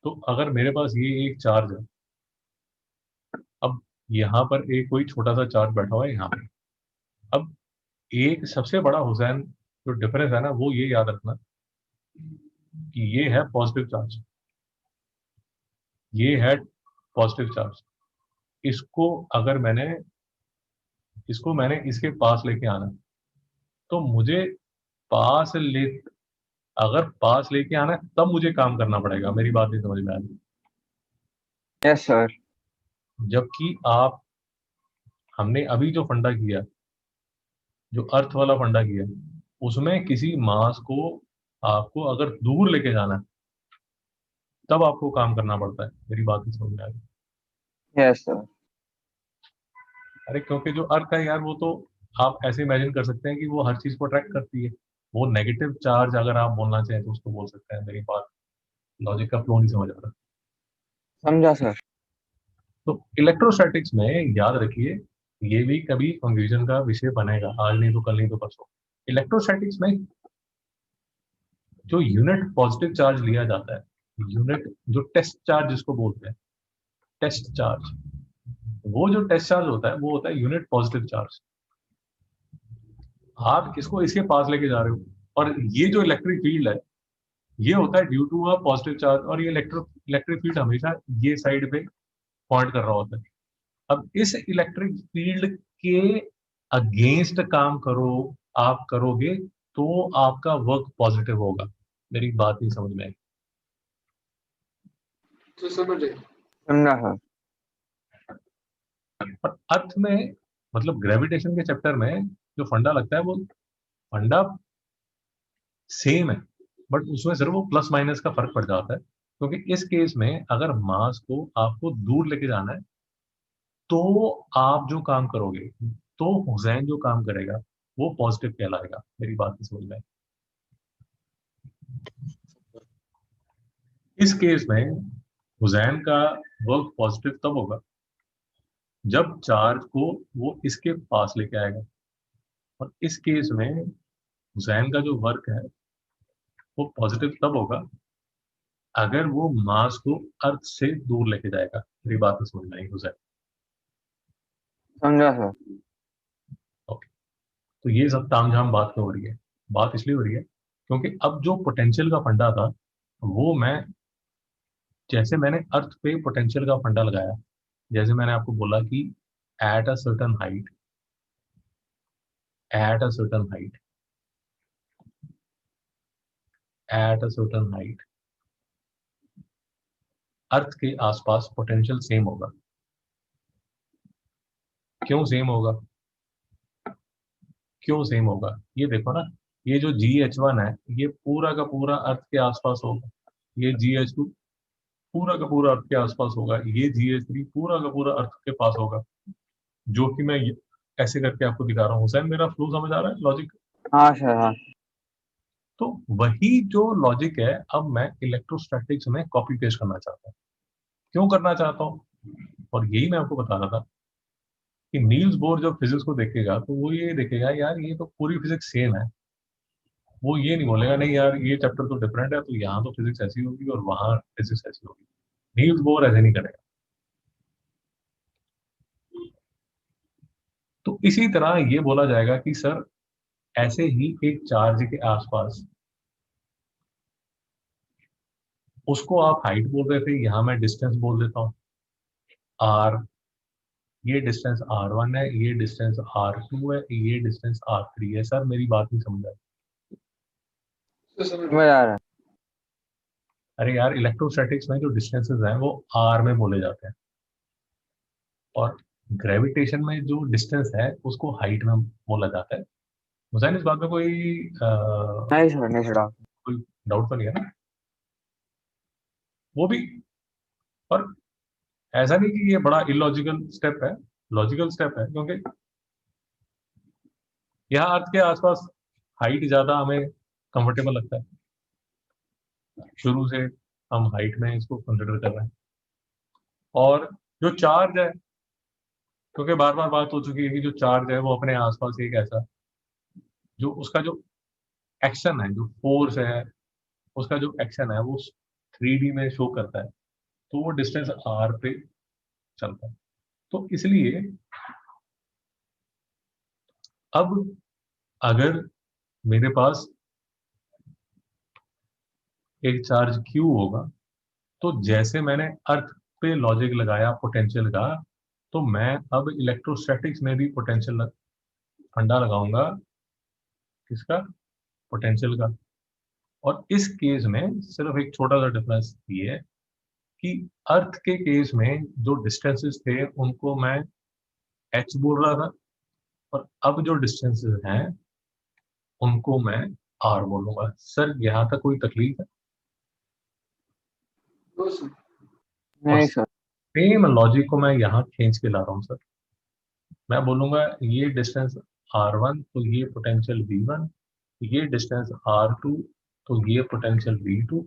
तो अगर मेरे पास ये एक चार्ज है, अब यहाँ पर एक कोई छोटा सा चार्ज बैठा हुआ है यहाँ पे, अब एक सबसे बड़ा हुसैन जो डिफरेंस है ना वो ये याद रखना कि ये है पॉजिटिव चार्ज, ये है पॉजिटिव चार्ज। इसको अगर मैंने इसके पास लेके आना है, तो मुझे पास ले अगर पास लेके आना है तब मुझे काम करना पड़ेगा। मेरी बात नहीं समझ में आ रही? Yes sir. जबकि हमने अभी जो फंडा किया, जो अर्थ वाला फंडा किया, उसमें किसी मास को आपको अगर दूर लेके जाना है तब आपको काम करना पड़ता है। मेरी बात नहीं समझ में आ रही? Yes sir. अरे क्योंकि जो अर्थ है यार, वो तो आप ऐसे इमेजिन कर सकते हैं कि वो हर चीज को अट्रैक्ट करती है। वो नेगेटिव चार्ज अगर आप बोलना चाहें तो उसको बोल सकते हैं। मेरी बात, लॉजिक का फ्लो नहीं समझ आ रहा? समझा सर। तो इलेक्ट्रोस्टैटिक्स में याद रखिए, ये भी कभी कंफ्यूजन का विषय बनेगा, आज नहीं तो कल, नहीं तो परसों। इलेक्ट्रोस्टैटिक्स में जो यूनिट पॉजिटिव चार्ज लिया जाता है, यूनिट जो टेस्ट चार्ज जिसको बोलते हैं, टेस्ट चार्ज, वो जो टेस्ट चार्ज होता है वो होता है यूनिट पॉजिटिव चार्ज। आप इसको इसके पास लेके जा रहे हो, और ये जो इलेक्ट्रिक फील्ड है, ये होता है due to a positive charge, और ये इलेक्ट्रिक फील्ड हमेशा ये साइड पे पॉइंट कर रहा होता है। अब इस इलेक्ट्रिक फील्ड के अगेंस्ट काम आप करोगे तो आपका वर्क पॉजिटिव होगा। मेरी बात नहीं समझ में आई? तो समझ गए। समझा सर। पर अर्थ में, मतलब ग्रेविटेशन के चैप्टर में जो फंडा लगता है, वो फंडा सेम है, बट उसमें सिर्फ वो प्लस माइनस का फर्क पड़ जाता है। क्योंकि इस केस में अगर मास को आपको दूर लेके जाना है तो आप जो काम करोगे, तो हुसैन जो काम करेगा वो पॉजिटिव कहलाएगा। मेरी बात नहीं समझ में आई? इस केस में हुसैन का वर्क पॉजिटिव तब होगा जब चार्ज को वो इसके पास लेके आएगा, और इस केस में हुसैन का जो वर्क है वो पॉजिटिव तब होगा अगर वो मास को अर्थ से दूर लेके जाएगा। मेरी बात नहीं समझ में आई हुसैन? समझा सर। ओके। तो ये सब तामझाम बात क्यों हो रही है? बात इसलिए हो रही है क्योंकि अब जो पोटेंशियल का फंडा था, वो जैसे मैंने अर्थ पे पोटेंशियल का फंडा लगाया, जैसे मैंने आपको बोला कि at a certain height, at a certain height, at a certain height, earth के आसपास पोटेंशियल सेम होगा। क्यों सेम होगा? क्यों सेम होगा? ये देखो ना, ये जो GH1 है, ये पूरा का पूरा अर्थ के आसपास होगा। ये GH2 पूरा का पूरा अर्थ के आसपास होगा। ये GH3 पूरा का पूरा अर्थ के पास होगा। जो कि मैं ऐसे करके आपको दिखा रहा हूँ। हुसैन, मेरा फ्लो समझ आ रहा है, लॉजिक? हाँ सर। हाँ। तो वही जो लॉजिक है, अब मैं इलेक्ट्रोस्टैटिक्स में कॉपी पेस्ट करना चाहता हूँ। क्यों करना चाहता हूँ? और यही मैं आपको बता रहा था कि नील्स बोर जब फिजिक्स को देखेगा तो वो ये देखेगा, यार ये तो पूरी फिजिक्स सेम है। वो ये नहीं बोलेगा नहीं यार ये चैप्टर तो डिफरेंट है, तो यहाँ तो फिजिक्स ऐसी होगी और वहां फिजिक्स ऐसी होगी। नील्स बोर ऐसे नहीं करेगा। तो इसी तरह ये बोला जाएगा कि सर, ऐसे ही एक चार्ज के आसपास, उसको आप हाइट बोल रहे थे, यहाँ मैं डिस्टेंस बोल देता हूँ आर। ये डिस्टेंस R1 है, ये डिस्टेंस R2 है, ये डिस्टेंस R3 है। सर मेरी बात नहीं समझ आई? तो समझ समझ आ रहा है। अरे यार, इलेक्ट्रोस्टैटिक्स में जो डिस्टेंसेस हैं वो आर में बोले जाते हैं, और ग्रेविटेशन में जो डिस्टेंस है उसको हाइट में बोला जाता है। मुझे इस बात में नहीं सर, नहीं सर। कोई डाउट तो नहीं है ना? वो भी, और ऐसा नहीं कि ये बड़ा इलॉजिकल स्टेप है, लॉजिकल स्टेप है। क्योंकि यहाँ अर्थ के आसपास हाइट ज्यादा हमें कंफर्टेबल लगता है, शुरू से हम हाइट में इसको कंसिडर कर रहे हैं। और जो चार्ज है, क्योंकि बार बार बात हो चुकी है कि जो चार्ज है वो अपने आसपास एक ऐसा, जो उसका जो एक्शन है, जो फोर्स है, उसका जो एक्शन है वो 3D में शो करता है, तो वो डिस्टेंस R पे चलता है। तो इसलिए अब अगर मेरे पास एक चार्ज Q होगा। तो जैसे मैंने अर्थ पे लॉजिक लगाया पोटेंशियल का, तो मैं अब इलेक्ट्रोस्टैटिक्स में भी पोटेंशियल फंडा लगाऊंगा, किसका? पोटेंशियल का। और इस केस में सिर्फ एक छोटा सा डिफरेंस ये है कि अर्थ के केस में जो डिस्टेंसेस थे उनको मैं h बोल रहा था, और अब जो डिस्टेंसेस हैं उनको मैं r बोलूंगा। सर यहाँ तक कोई तकलीफ है? No sir. और नहीं सर। सेम लॉजिक को मैं यहाँ खींच के ला रहा हूँ सर। मैं बोलूंगा ये डिस्टेंस r1 तो ये पोटेंशियल v1, ये डिस्टेंस r2 तो ये पोटेंशियल v2,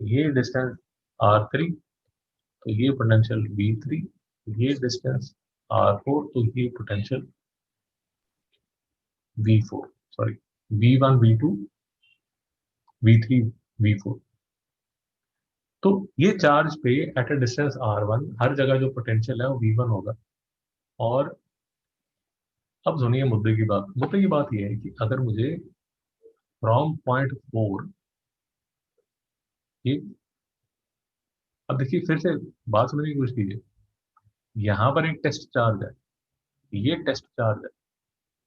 ये डिस्टेंस r3 तो ये पोटेंशियल v3, ये डिस्टेंस r4 तो ये potential v4, sorry v1 v2 v3 v4। तो ये चार्ज पे एट अ डिस्टेंस r1 हर जगह जो पोटेंशियल है वो v1 होगा। और अब सुनिए मुद्दे की बात। मुद्दे की बात ये है कि अगर मुझे फ्रॉम पॉइंट 4, ये अब देखिए फिर से बात समझने की कोशिश कीजिए। यहाँ पर एक टेस्ट चार्ज है, ये टेस्ट चार्ज है,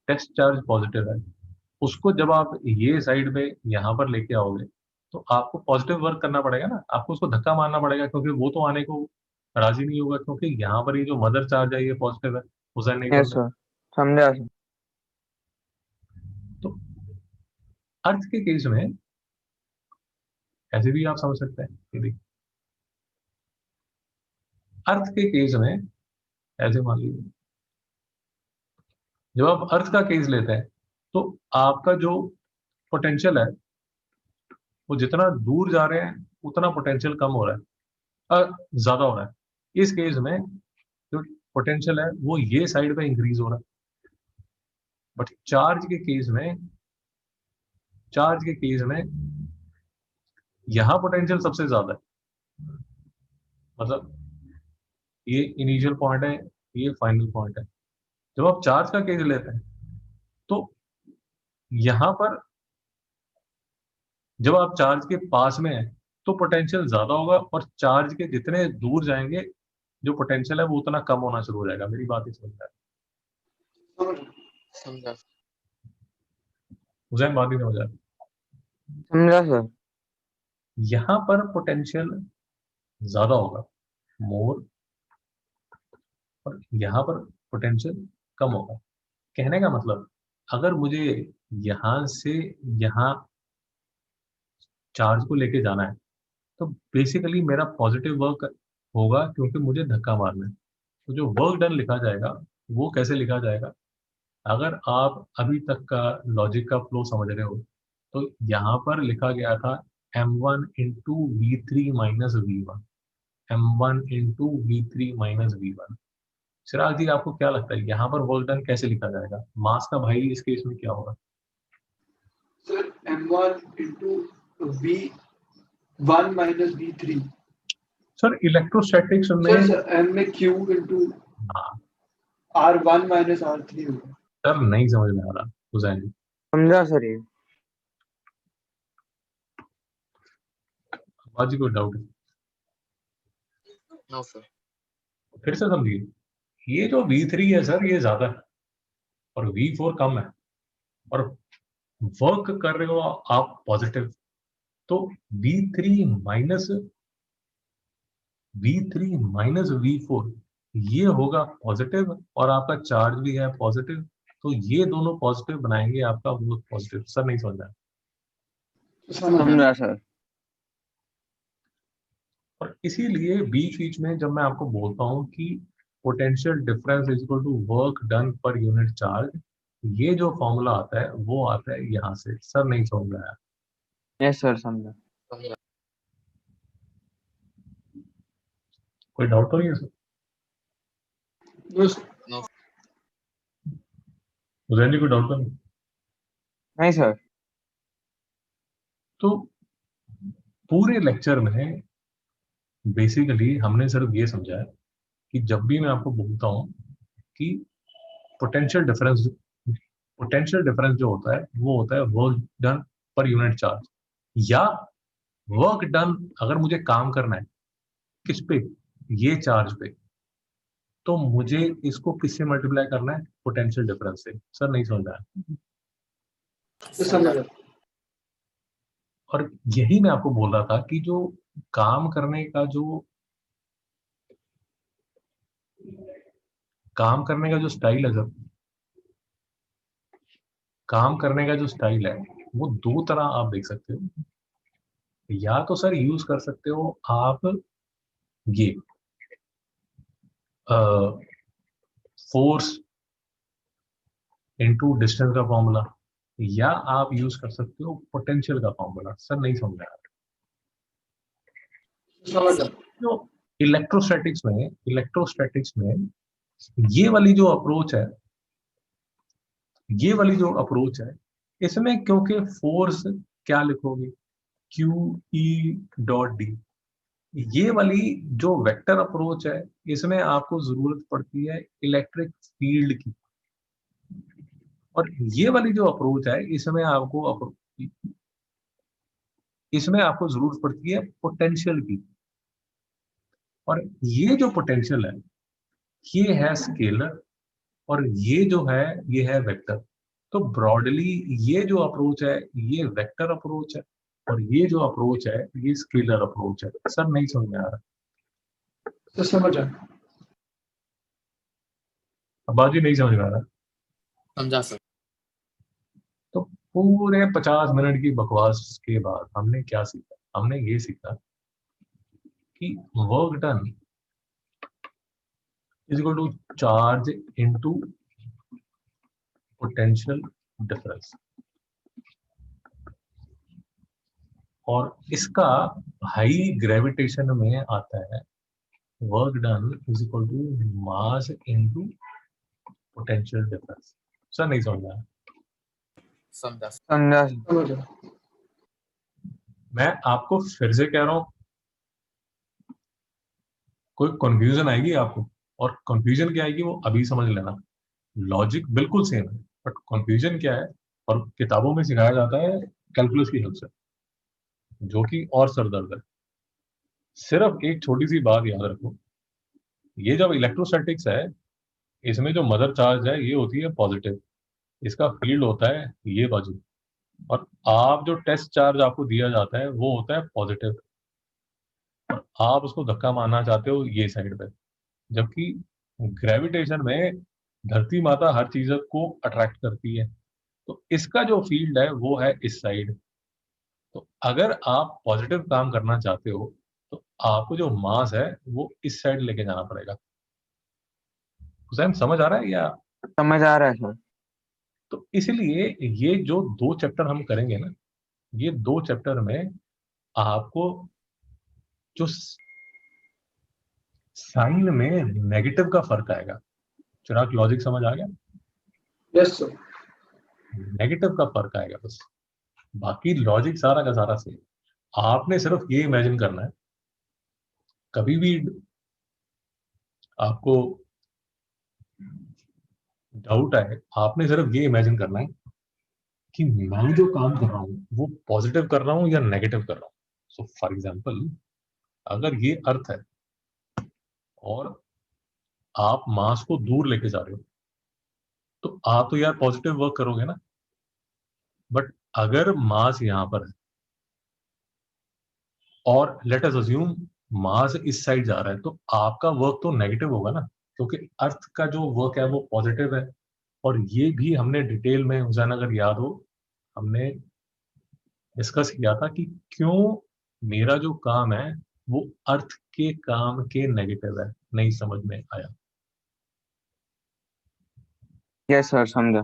टेस्ट चार्ज पॉजिटिव है। उसको जब आप ये साइड में यहाँ पर लेके आओगे तो आपको पॉजिटिव वर्क करना पड़ेगा ना, आपको उसको धक्का मारना पड़ेगा, क्योंकि वो तो आने को राजी नहीं होगा, क्योंकि यहाँ पर ये जो मदर चार्ज है ये पॉजिटिव है, उसे नहीं यस छोड़ना। सर, समझा सर। तो अर्थ के केस में ऐसे भी आप समझ सकते हैं कि देखिए, अर्थ के केस में ऐसे मान लीजिए, जब आप अर्थ का केस लेते हैं तो आपका जो पोटेंशियल है वो जितना दूर जा रहे हैं उतना पोटेंशियल कम हो रहा है, ज्यादा हो रहा है। इस केस में जो पोटेंशियल है वो ये साइड पे इंक्रीज हो रहा है। बट चार्ज के केस में यहाँ पोटेंशियल सबसे ज्यादा है। मतलब ये इनिशियल पॉइंट है, ये फाइनल पॉइंट है। जब आप चार्ज का केस लेते हैं तो यहाँ पर जब आप चार्ज के पास में है तो पोटेंशियल ज्यादा होगा, और चार्ज के जितने दूर जाएंगे जो पोटेंशियल है वो उतना कम होना शुरू हो जाएगा। मेरी बात ही समझ रहा समझ समझा। है? हुसैन, बात ही समझ रहा है? समझा सर। यहाँ पर पोटेंशियल ज्यादा होगा, मोर, और यहाँ पर पोटेंशियल कम होगा। कहने का मतलब, अगर मुझे यहाँ से यहाँ चार्ज को लेके जाना है तो बेसिकली मेरा पॉजिटिव वर्क होगा, क्योंकि मुझे धक्का मारना है। तो जो वर्क डन लिखा जाएगा वो कैसे लिखा जाएगा? अगर आप अभी तक का लॉजिक का फ्लो समझ रहे हो तो यहाँ पर लिखा गया था m1 into v three minus v one, m1 into v three minus v one. Chirag ji, आपको क्या लगता है यहाँ पर वर्क डन कैसे लिखा जाएगा? मास का भाई इस केस में क्या होगा? Sir m1 into v1 minus v3। Sir electrostatics में सर m में q इंटू हाँ, r1 माइनस r3 होगा। सर नहीं समझ में आ रहा हुसैन जी। समझा सर ये। बाजी कोई डाउट है? No sir. फिर से समझिए, ये जो V3 है सर ये ज्यादा है और V4 कम है, और वर्क कर रहे हो आप पॉजिटिव। तो V3 माइनस V4 ये होगा पॉजिटिव, और आपका चार्ज भी है पॉजिटिव। तो ये दोनों पॉजिटिव बनाएंगे आपका वर्क पॉजिटिव। सर नहीं समझ रहा है? समझा सर। और इसीलिए बीच बीच में जब मैं आपको बोलता हूं कि potential difference is equal to work done per unit charge, ये जो फॉर्मूला आता है वो आता है यहाँ से। सर नहीं समझ में आया? यस सर, समझा। कोई डाउट तो नहीं है sir? No sir. Hussain ji, कोई डाउट तो नहीं? नहीं सर। तो पूरे लेक्चर में बेसिकली हमने सिर्फ ये समझा है कि जब भी मैं आपको बोलता हूँ कि पोटेंशियल डिफरेंस पोटेंशियल डिफरेंस जो होता है वो होता है work done per unit charge, या वर्क डन, अगर मुझे काम करना है किस पे, ये चार्ज पे, तो मुझे इसको किससे मल्टीप्लाई करना है, पोटेंशियल डिफरेंस से। सर नहीं समझ आया। समझा। और यही मैं आपको बोल रहा था कि जो काम करने का जो काम करने का जो स्टाइल है सर, काम करने का जो स्टाइल है वो दो तरह आप देख सकते हो। या तो सर यूज कर सकते हो आप ये फोर्स इनटू डिस्टेंस का फॉर्मूला, या आप यूज कर सकते हो पोटेंशियल का फॉर्मूला। सर नहीं समझा। समझा। जो इलेक्ट्रोस्टैटिक्स में ये वाली जो अप्रोच है, ये वाली जो अप्रोच है, इसमें क्योंकि फोर्स क्या लिखोगे, क्यू ई डॉट डी, ये वाली जो वेक्टर अप्रोच है, इसमें आपको जरूरत पड़ती है इलेक्ट्रिक फील्ड की। और ये वाली जो अप्रोच है, इसमें आपको जरूरत पड़ती है पोटेंशियल की। और ये जो पोटेंशियल है, ये है स्केलर, और ये जो है ये है वेक्टर। तो ब्रॉडली ये जो अप्रोच है ये वेक्टर अप्रोच है, और ये जो अप्रोच है ये स्केलर अप्रोच है। सर नहीं समझ में आ रहा। तो समझा। अब बाजी नहीं समझ में आ रहा। समझा सर। तो पूरे 50 मिनट की बकवास के बाद हमने क्या सीखा? हमने ये सीखा कि work done is equal to charge into potential difference, और इसका हाई ग्रेविटेशन में आता है work done is equal to mass into potential difference. Sir नहीं समझ में आया। समझा सर। समझा। समझा। मैं आपको फिर से कह रहा हूं, कोई कंफ्यूजन आएगी आपको, और कंफ्यूजन क्या आएगी वो अभी समझ लेना। लॉजिक बिल्कुल सेम है, बट कंफ्यूजन क्या है, और किताबों में सिखाया जाता है कैलकुलस की हेल्प से, जो कि और सरदर्द है। सिर्फ एक छोटी सी बात याद रखो, ये जब इलेक्ट्रोस्टैटिक्स है, इसमें जो मदर चार्ज है ये होती है पॉजिटिव, इसका फील्ड होता है ये बाजू, और आप जो टेस्ट चार्ज आपको दिया जाता है वो होता है पॉजिटिव, और आप उसको धक्का मारना चाहते हो ये साइड पे। जबकि ग्रेविटेशन में धरती माता हर चीज को अट्रैक्ट करती है, तो इसका जो फील्ड है वो है इस साइड। तो अगर आप पॉजिटिव काम करना चाहते हो तो आपको जो मास है वो इस साइड लेके जाना पड़ेगा। हुसैन समझ आ रहा है या? समझ आ रहा है सर। तो इसलिए ये जो दो चैप्टर हम करेंगे ना, ये दो चैप्टर में आपको जो साइन में नेगेटिव का फर्क आएगा। चिराग लॉजिक समझ आ गया? Yes sir. नेगेटिव का फर्क आएगा बस, बाकी लॉजिक सारा का सारा सेम। आपने सिर्फ ये इमेजिन करना है, कभी भी आपको डाउट आए, आपने सिर्फ ये इमेजिन करना है कि मैं जो काम कर रहा हूँ वो पॉजिटिव कर रहा हूँ या नेगेटिव कर रहा हूँ। सो फॉर एग्जांपल, अगर ये अर्थ है और आप मास को दूर लेके जा रहे हो, तो आप तो यार पॉजिटिव वर्क करोगे ना। बट अगर मास यहां पर है और लेट अस अज्यूम मास इस साइड जा रहा है, तो आपका वर्क तो नेगेटिव होगा ना, क्योंकि अर्थ का जो वर्क है वो पॉजिटिव है। और ये भी हमने डिटेल में, हुसैन अगर याद हो, हमने डिस्कस किया था कि क्यों मेरा जो काम है वो अर्थ के काम के नेगेटिव है। नहीं समझ में आया? यस सर समझा।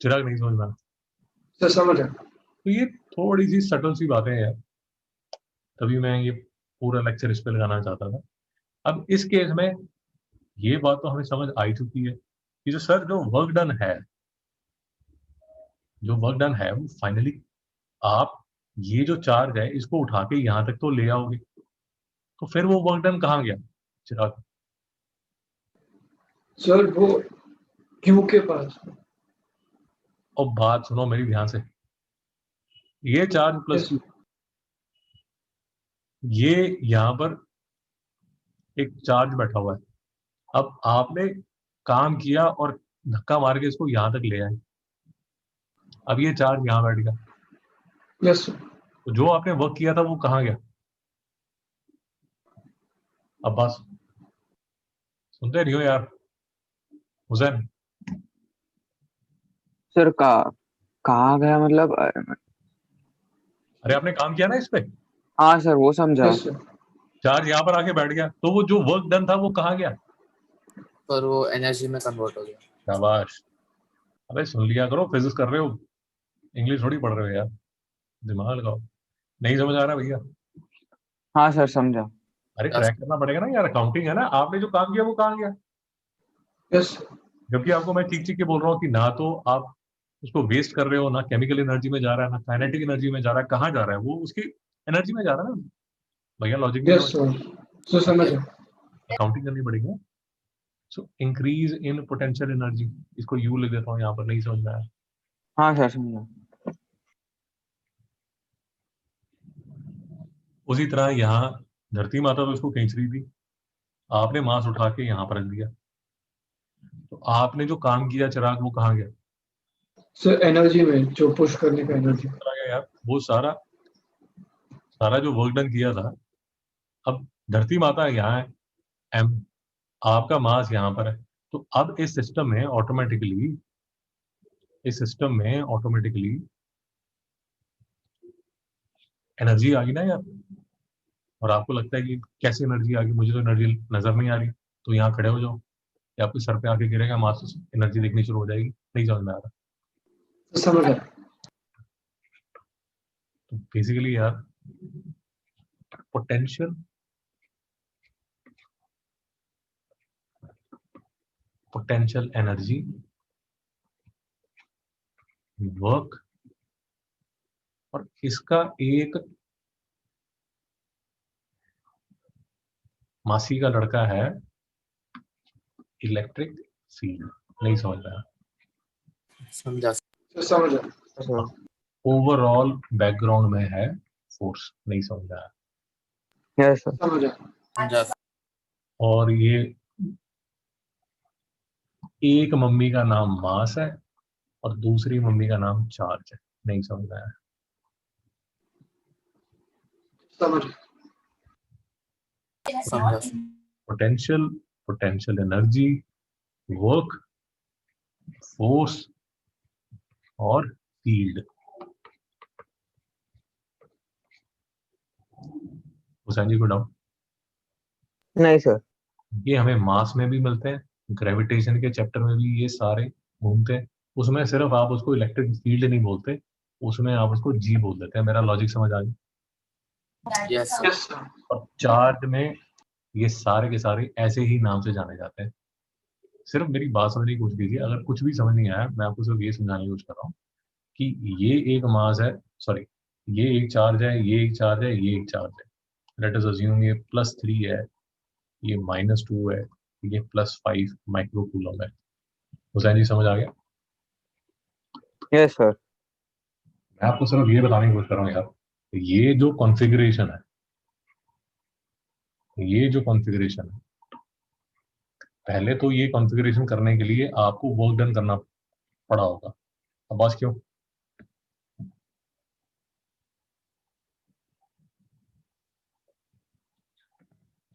चिराग नहीं समझ में आया? सर समझा। तो ये थोड़ी सी सटल सी बातें हैं यार, तभी मैं ये पूरा लेक्चर इस पे लगाना चाहता था। अब इस केस में ये बात तो हमें समझ आ ही चुकी है कि जो सर जो वर्क डन है, जो वर्क डन है वो फाइनली आप ये जो चार्ज है इसको उठा के यहां तक तो ले आओगे, तो फिर वो वर्क डन कहाँ गया चिराग? सर वो क्यू के पास। और बात सुनो मेरी ध्यान से, ये चार्ज प्लस यस क्यू, ये यहाँ पर एक चार्ज बैठा हुआ है। अब आपने काम किया और धक्का मार के इसको यहाँ तक ले आए। अब ये चार्ज यहाँ बैठ गया, Yes, sir. तो जो आपने वर्क किया था वो कहाँ गया? अब्बास, सुनते नहीं हो यार? हुसैन, सर कहाँ गया मतलब अरे आपने काम किया ना इस पे, हाँ सर वो समझा। Yes, sir. चार्ज यहाँ पर आके बैठ गया, तो वो जो वर्क डन था वो कहाँ गया? पर वो एनर्जी में कन्वर्ट हो गया। शाबाश। अबे सुन लिया करो, फिजिक्स कर रहे हो, इंग्लिश थोड़ी पढ़ रहे हो यार, दिमाग लगाओ। नहीं समझ आ रहा भैया? हाँ सर समझा। अरे क्रैक करना पड़ेगा ना यार, अकाउंटिंग है ना। आपने जो काम किया वो कहाँ गया? Yes, sir. जबकि आपको मैं ठीक ठीक के बोल रहा हूँ कि ना तो आप उसको वेस्ट कर रहे हो, ना केमिकल एनर्जी में जा रहा है, ना काइनेटिक एनर्जी में जा रहा है। कहाँ जा रहा है वो? उसकी एनर्जी में जा रहा है ना भैया। लॉजिक नहीं Yes, समझ, sir. So समझा. अकाउंटिंग करनी पड़ेगी। So increase in potential energy, इसको यू लिख देता हूँ यहाँ पर, नहीं समझ में आया? हाँ सर समझा। उसी तरह यहाँ धरती माता तो इसको खींच रही थी, आपने मास उठा के यहाँ पर रख दिया, तो आपने जो काम किया चिराग वो कहाँ गया? Sir energy में जो push करने का energy. चला गया यार। वो सारा सारा जो वर्क डन किया था, अब धरती माता यहाँ है एम, आपका मास यहाँ पर है, तो अब इस सिस्टम में ऑटोमेटिकली एनर्जी आ गई ना यार। और आपको लगता है कि कैसे एनर्जी आ गई, मुझे तो एनर्जी नजर नहीं आ रही, तो यहाँ खड़े हो जाओ, या आपके सर पे आके गिरेगा मास, एनर्जी दिखनी शुरू हो जाएगी। नहीं समझ में आ रहा? So समझा. तो बेसिकली यार पोटेंशियल एनर्जी, वर्क, और इसका एक मासी का लड़का है इलेक्ट्रिक फील्ड। नहीं समझ रहा? समझा। So समझा. सर ओवरऑल बैकग्राउंड में है फोर्स। नहीं समझ रहा? Yes sir. समझा. समझा। और ये एक मम्मी का नाम मास है और दूसरी मम्मी का नाम चार्ज है। नहीं समझ रहा? समझा. समझा। पोटेंशियल एनर्जी, वर्क, फोर्स और फील्ड। हुसैन जी को डाउट? नहीं सर। ये हमें मास में भी मिलते हैं, ग्रेविटेशन के चैप्टर में भी ये सारे घूमते हैं। उसमें सिर्फ आप उसको इलेक्ट्रिक फील्ड नहीं बोलते, उसमें आप उसको जी बोल देते हैं। मेरा लॉजिक समझ आ गया? Yes sir. Yes, sir. और चार्ज में ये सारे के सारे ऐसे ही नाम से जाने जाते हैं। सिर्फ मेरी बात समझने की कोशिश कीजिए, अगर कुछ भी समझ नहीं आया मैं आपको सिर्फ ये समझाने की कोशिश कर रहा हूँ कि ये एक मास है, सॉरी ये एक चार्ज है, ये एक चार्ज है, ये एक चार्ज है। लेट अस अज्यूम ये +3 है, ये -2 है, ये +5 माइक्रो कूलम है। हुसैन जी समझ आ गया? Yes sir. मैं आपको सिर्फ ये बताने की कोशिश कर रहा हूँ यार, ये जो कॉन्फ़िगरेशन है, पहले तो ये कॉन्फ़िगरेशन करने के लिए आपको वर्क डन करना पड़ा होगा। अब बस क्यों?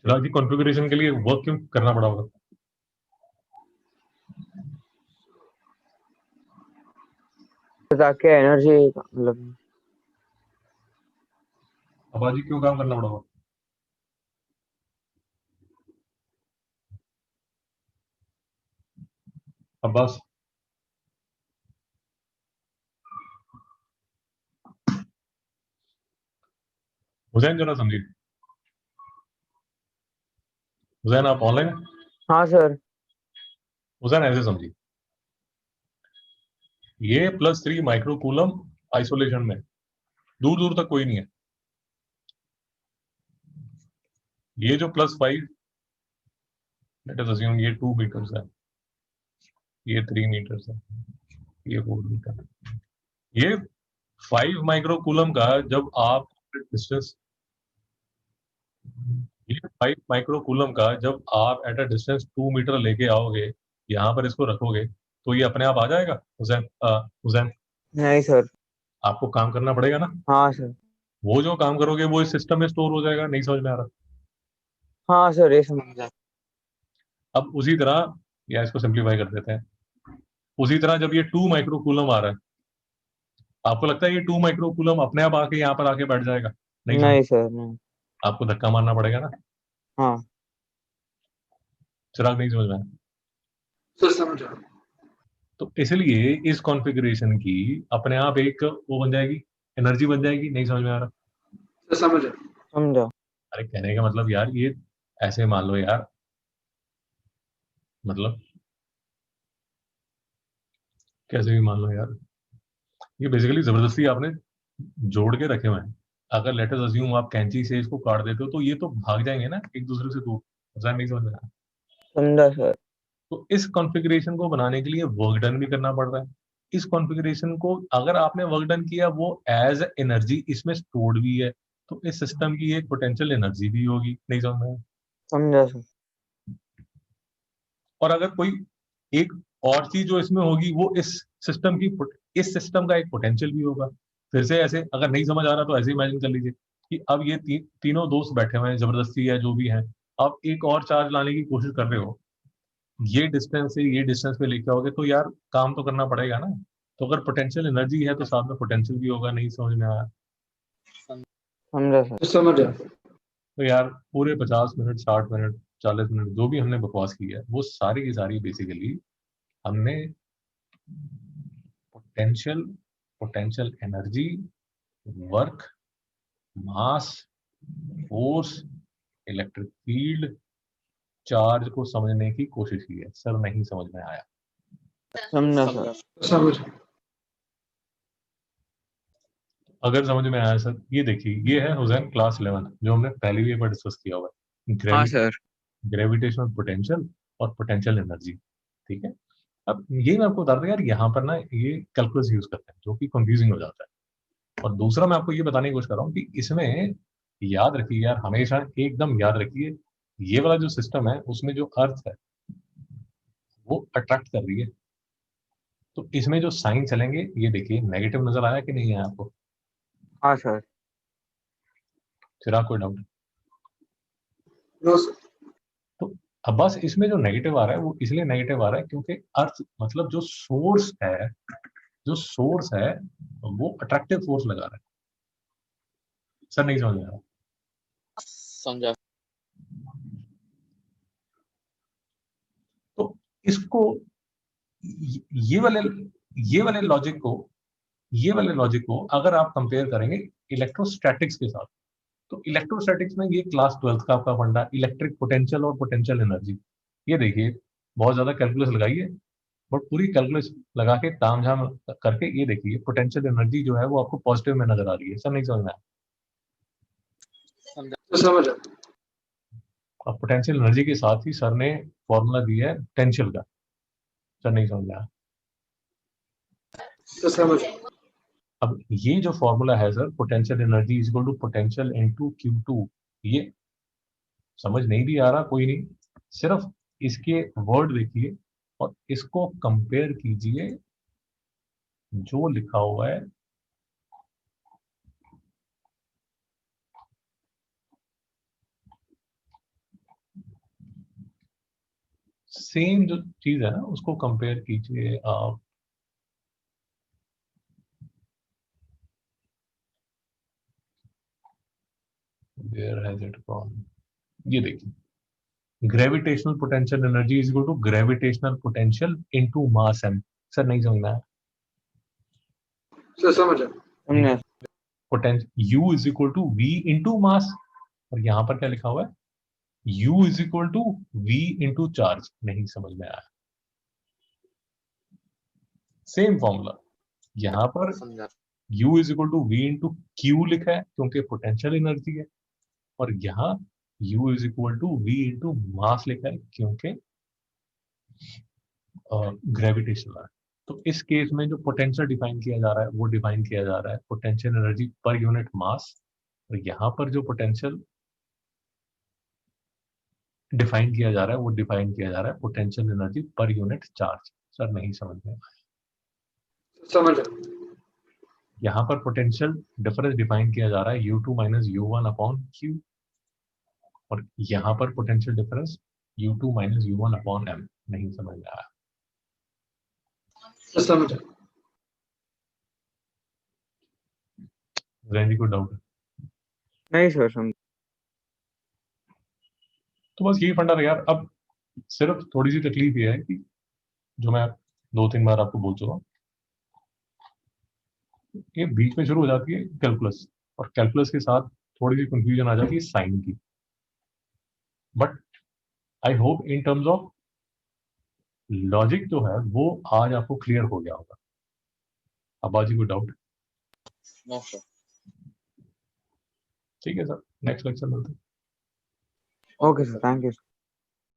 चिराग जी, कॉन्फ़िगरेशन के लिए वर्क क्यों करना पड़ा होगा? ताकि एनर्जी मतलब अब्बास जी, क्यों काम करना पड़ा होगा? अब्बास, हुसैन जरा समझिए। हुसैन आप ऑनलाइन हैं? हाँ सर। हुसैन ऐसे समझिए, ये +3 माइक्रो कूलम आइसोलेशन में, दूर दूर तक कोई नहीं है। ये जो +5, लेट अस अज्यूम ये 2 मीटर्स है, ये 3 मीटर्स है, ये 4 मीटर, ये 5 माइक्रो कूलम का जब आप डिस्टेंस ये 5 माइक्रो कूलम का जब आप एट अ डिस्टेंस 2 मीटर लेके आओगे, यहाँ पर इसको रखोगे, तो ये अपने आप आ जाएगा हुसैन? हुसैन, नहीं सर। आपको काम करना पड़ेगा ना। हाँ सर। वो जो काम करोगे वो इस सिस्टम में स्टोर हो जाएगा। नहीं समझ में आ रहा? हाँ सर, ये समझा। अब उसी तरह, या इसको सिंप्लीफाई कर देते हैं, उसी तरह जब ये 2 माइक्रो कूलम आ रहा है, आपको लगता है ये 2 माइक्रो कूलम अपने आप आके यहाँ पर आके बैठ जाएगा? नहीं समझ, नहीं सर, नहीं। आपको धक्का मारना पड़ेगा ना। हाँ चिराग, नहीं समझ में आया? सर समझा। तो इसलिए इस कॉन्फ़िगरेशन की अपने आप एक वो बन जाएगी, एनर्जी बन जाएगी। नहीं समझ में आ रहा? सर समझा। समझा। अरे कहने का मतलब यार, ये ऐसे मान लो यार, मतलब कैसे भी मान लो यार, ये बेसिकली जबरदस्ती आपने जोड़ के रखे हुए हैं। अगर लेट अस अज्यूम आप कैंची से इसको काट देते हो तो ये तो भाग जाएंगे ना एक दूसरे से दूर। ऐसा नहीं समझ में आया? समझा सर। तो इस कॉन्फ़िगरेशन को बनाने के लिए वर्क डन भी करना पड़ रहा है। इस कॉन्फ़िगरेशन को अगर आपने वर्क डन किया, वो एज एनर्जी इसमें स्टोर्ड भी है, तो इस सिस्टम की एक पोटेंशियल एनर्जी भी होगी। नहीं समझ में आया? समझा सर। और अगर कोई एक और चीज जो इसमें होगी, वो सिस्टम की इस सिस्टम का एक पोटेंशियल भी होगा। फिर से ऐसे अगर नहीं समझ आ रहा तो ऐसे इमेजिन कर लीजिए कि अब ये तीनों दोस्त बैठे हुए हैं, जबरदस्ती या जो भी है, आप एक और चार्ज लाने की कोशिश कर रहे हो, ये डिस्टेंस से ये डिस्टेंस पे लेके आओगे तो यार काम तो करना पड़ेगा ना। तो अगर पोटेंशियल एनर्जी है तो साथ में पोटेंशियल भी होगा। नहीं समझ में आया? समझा सर। सर समझा। तो यार पूरे 50 मिनट, 60 मिनट, 40 मिनट जो भी हमने बकवास की है, वो सारी की सारी बेसिकली हमने पोटेंशियल पोटेंशियल एनर्जी, वर्क, मास, फोर्स, इलेक्ट्रिक फील्ड, चार्ज को समझने की कोशिश की है। सर नहीं समझ में आया? समझा सर। सर समझा। अगर समझ में आया सर, ये देखिए, ये है हुसैन क्लास 11 जो हमने पहले भी एक बार डिस्कस किया हुआ है, हाँ सर। ग्रेविटेशनल पोटेंशियल और पोटेंशियल एनर्जी। ठीक है। अब ये मैं आपको बता दूं यार, यहाँ पर ना ये कैलकुलस यूज करते हैं जो कि कंफ्यूजिंग हो जाता है। और दूसरा मैं आपको ये बताने की कोशिश कर रहा हूँ कि इसमें याद रखिए यार, हमेशा एकदम याद रखिए, ये वाला जो सिस्टम है उसमें जो अर्थ है वो अट्रैक्ट कर रही है। तो इसमें जो साइन चलेंगे, ये देखिए नेगेटिव नजर आया कि नहीं आया आपको? हाँ सर। फिर आप कोई डाउट? No sir. तो अब बस इसमें जो नेगेटिव आ रहा है वो इसलिए नेगेटिव आ रहा है क्योंकि अर्थ मतलब जो सोर्स है वो अट्रैक्टिव फोर्स लगा रहा है। सर नहीं समझ में आ रहा? समझा। तो इसको ये वाले ये वाले लॉजिक को ये वाले लॉजिक को अगर आप कंपेयर करेंगे इलेक्ट्रोस्टैटिक्स के साथ, तो इलेक्ट्रोस्टैटिक्स में ये क्लास 12th का आपका फंडा, इलेक्ट्रिक पोटेंशियल और पोटेंशियल एनर्जी। ये देखिए, बहुत ज्यादा कैलकुलस लगाइए, बट पूरी कैलकुलस लगा के तामझाम करके ये देखिए, पोटेंशियल एनर्जी जो है वो आपको पॉजिटिव में नजर आ रही है। सर नहीं समझ में आया? सर समझा। अब पोटेंशियल एनर्जी के साथ ही सर ने फॉर्मूला दिया है पोटेंशियल का। सर नहीं समझ में आया? सर समझा। अब ये जो फॉर्मूला है sir, potential energy is equal to potential into Q2, ये समझ नहीं भी आ रहा कोई नहीं, सिर्फ इसके वर्ड देखिए और इसको कंपेयर कीजिए जो लिखा हुआ है सेम जो चीज है ना, उसको कंपेयर कीजिए आप। Where has it gone? ये देखिए, gravitational potential energy is equal to gravitational potential into mass m। Sir नहीं समझ में आया? सर समझा। समझा। Potential U is equal to V into mass, और यहाँ पर क्या लिखा हुआ है? U is equal to V into charge. नहीं समझ में आया? सेम फॉर्मूला, यहाँ पर समझा। U is equal to V into Q लिखा है क्योंकि पोटेंशियल एनर्जी है, और यहाँ U is equal to V into mass लिखा है क्योंकि ग्रेविटेशनल है। तो इस केस में जो पोटेंशियल डिफाइन किया जा रहा है वो डिफाइन किया जा रहा है पोटेंशियल एनर्जी पर यूनिट मास, और यहाँ पर जो पोटेंशियल डिफाइन किया जा रहा है वो डिफाइन किया जा रहा है पोटेंशियल एनर्जी पर यूनिट चार्ज। सर नहीं समझ में आया। समझ यहाँ पर पोटेंशियल डिफरेंस डिफाइन किया जा रहा है U2 minus U1 upon Q, और यहाँ पर potential difference U2 minus U1 upon M। नहीं समझ में आया। समझ जैन जी को डाउट? नहीं सर समझ। तो बस यही फंडा है यार। अब सिर्फ थोड़ी सी तकलीफ ये है कि जो मैं 2-3 बार आपको बोल चुका हूँ, ये बीच में शुरू हो जाती है कैलकुलस, और कैलकुलस के साथ थोड़ी सी कंफ्यूजन आ जाती है साइन की। But I hope in terms of logic जो है वो आज आपको क्लियर हो गया होगा। अब्बाजी को डाउट? No sir. ठीक है सर, नेक्स्ट लेक्चर मिलते हैं। Okay sir, thank you.